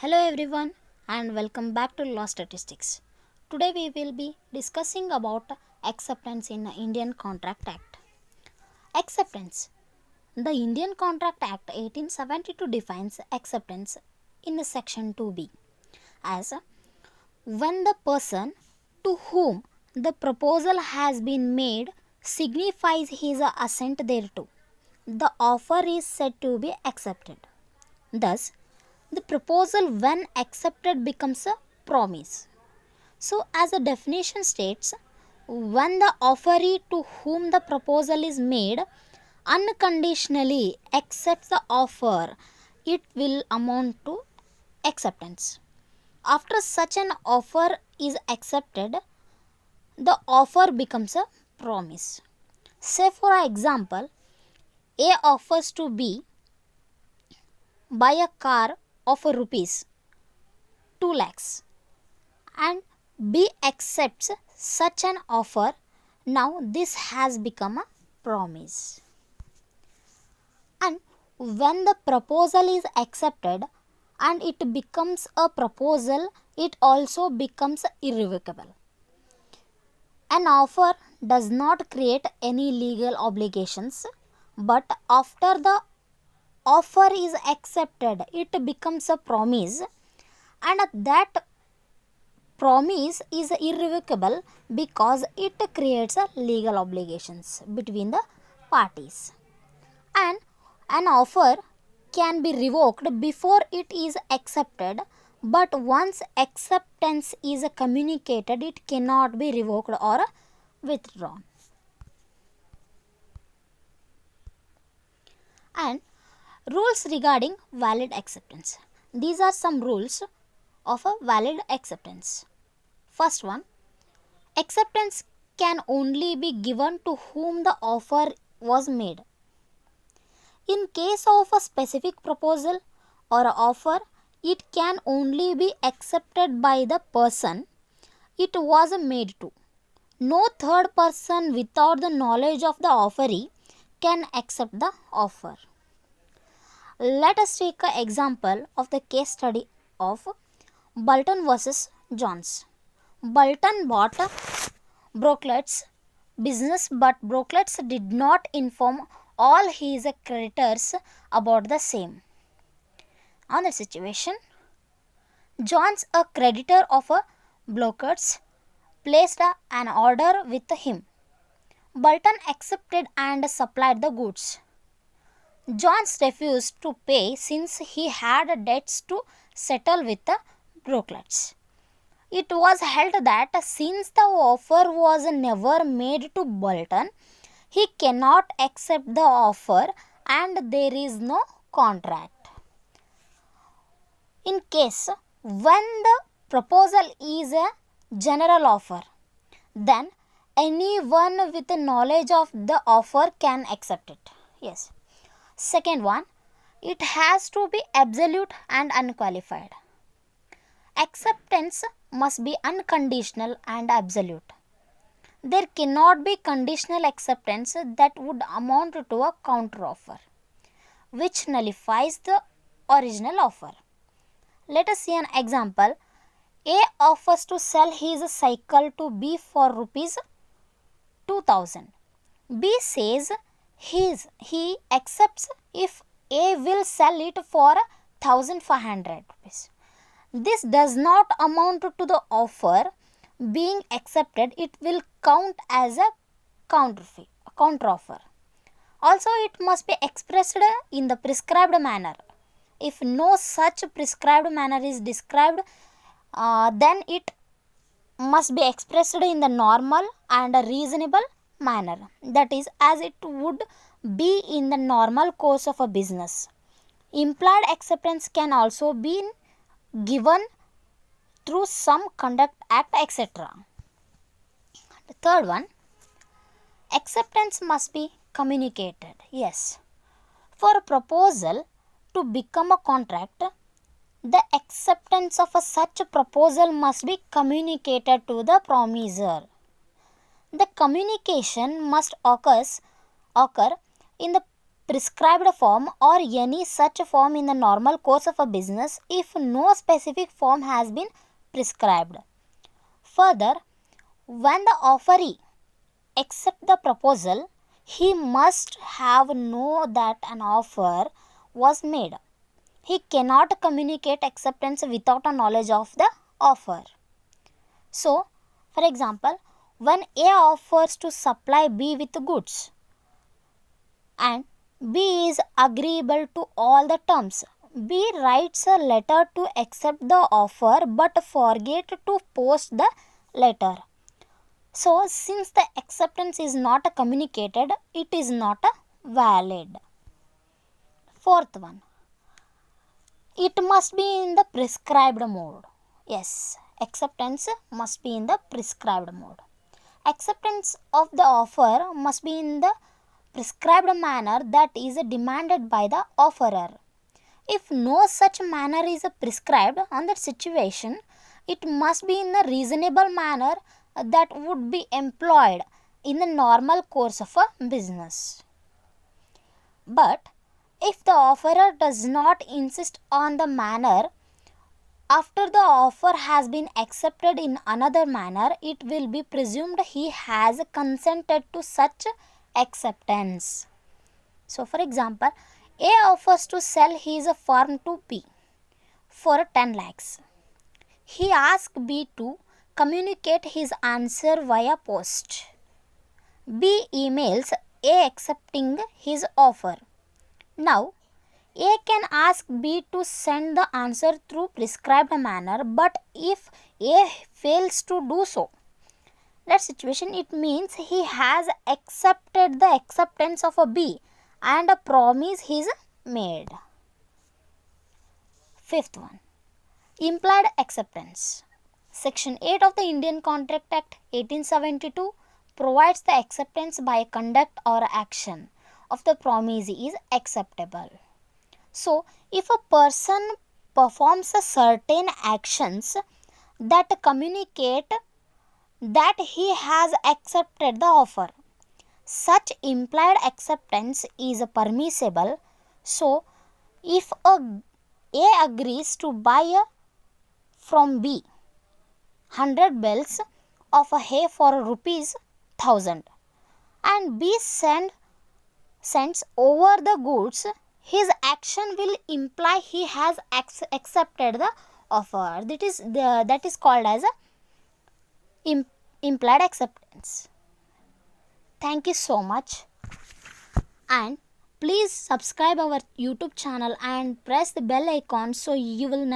Hello everyone and welcome back to Law Statistics. Today we will be discussing about acceptance in the Indian Contract Act. Acceptance. The Indian Contract Act 1872 defines acceptance in section 2B as when the person to whom the proposal has been made signifies his assent thereto, the offer is said to be accepted. Thus, the proposal when accepted becomes a promise. So, as the definition states, when the offeree to whom the proposal is made unconditionally accepts the offer, it will amount to acceptance. After such an offer is accepted, the offer becomes a promise. Say, for example, A offers to B buy a car of rupees 2 lakhs and B accepts such an offer. Now this has become a promise. And when the proposal is accepted and it becomes a proposal, it also becomes irrevocable. An offer does not create any legal obligations, but after the offer is accepted, it becomes a promise, and that promise is irrevocable because it creates a legal obligations between the parties. And an offer can be revoked before it is accepted, but once acceptance is communicated, it cannot be revoked or withdrawn. And rules regarding valid acceptance. These are some rules of a valid acceptance. First one, acceptance can only be given to whom the offer was made. In case of a specific proposal or offer, it can only be accepted by the person it was made to. No third person without the knowledge of the offeree can accept the offer. Let us take an example of the case study of Bulton versus Johns. Bulton bought Brooklet's business, but Brooklet's did not inform all his creditors about the same. On the situation, Johns, a creditor of Brooklet's, placed an order with him. Bulton accepted and supplied the goods. Johns refused to pay since he had debts to settle with the Brooklet's. It was held that since the offer was never made to Bulton, he cannot accept the offer and there is no contract. In case when the proposal is a general offer, then anyone with knowledge of the offer can accept it. Yes. Second one, it has to be absolute and unqualified. Acceptance must be unconditional and absolute. There cannot be conditional acceptance that would amount to a counteroffer, which nullifies the original offer. Let us see an example. A offers to sell his cycle to B for rupees 2000. B says he accepts if A will sell it for 1500 rupees. This does not amount to the offer being accepted. It will count as a counteroffer. Also, it must be expressed in the prescribed manner. If no such prescribed manner is described, then it must be expressed in the normal and a reasonable manner, that is, as it would be in the normal course of a business. Implied acceptance can also be given through some conduct act, etc. The third one, acceptance must be communicated. Yes, for a proposal to become a contract, the acceptance of such a proposal must be communicated to the promisor. The communication must occur in the prescribed form or any such form in the normal course of a business if no specific form has been prescribed. Further, when the offeree accept the proposal, he must have known that an offer was made. He cannot communicate acceptance without a knowledge of the offer. So, for example, when A offers to supply B with goods and B is agreeable to all the terms, B writes a letter to accept the offer but forget to post the letter. So, since the acceptance is not communicated, it is not valid. Fourth one, it must be in the prescribed mode. Yes, acceptance must be in the prescribed mode. Acceptance of the offer must be in the prescribed manner that is demanded by the offerer. If no such manner is prescribed on that situation, it must be in a reasonable manner that would be employed in the normal course of a business. But if the offerer does not insist on the manner, after the offer has been accepted in another manner, it will be presumed he has consented to such acceptance. So, for example, A offers to sell his farm to B for 10 lakhs. He asks B to communicate his answer via post. B emails A accepting his offer. Now, A can ask B to send the answer through prescribed manner, but if A fails to do so, that situation it means he has accepted the acceptance of a B and a promise is made. Fifth one, implied acceptance. Section 8 of the Indian Contract Act 1872 provides the acceptance by conduct or action of the promisee is acceptable. So, if a person performs a certain actions that communicate that he has accepted the offer, such implied acceptance is permissible. So, if A agrees to buy from B 100 bales of a hay for rupees 1000 and B sends over the goods, his action will imply he has accepted the offer. That is called as a implied acceptance. Thank you so much, and please subscribe our YouTube channel and press the bell icon so you will never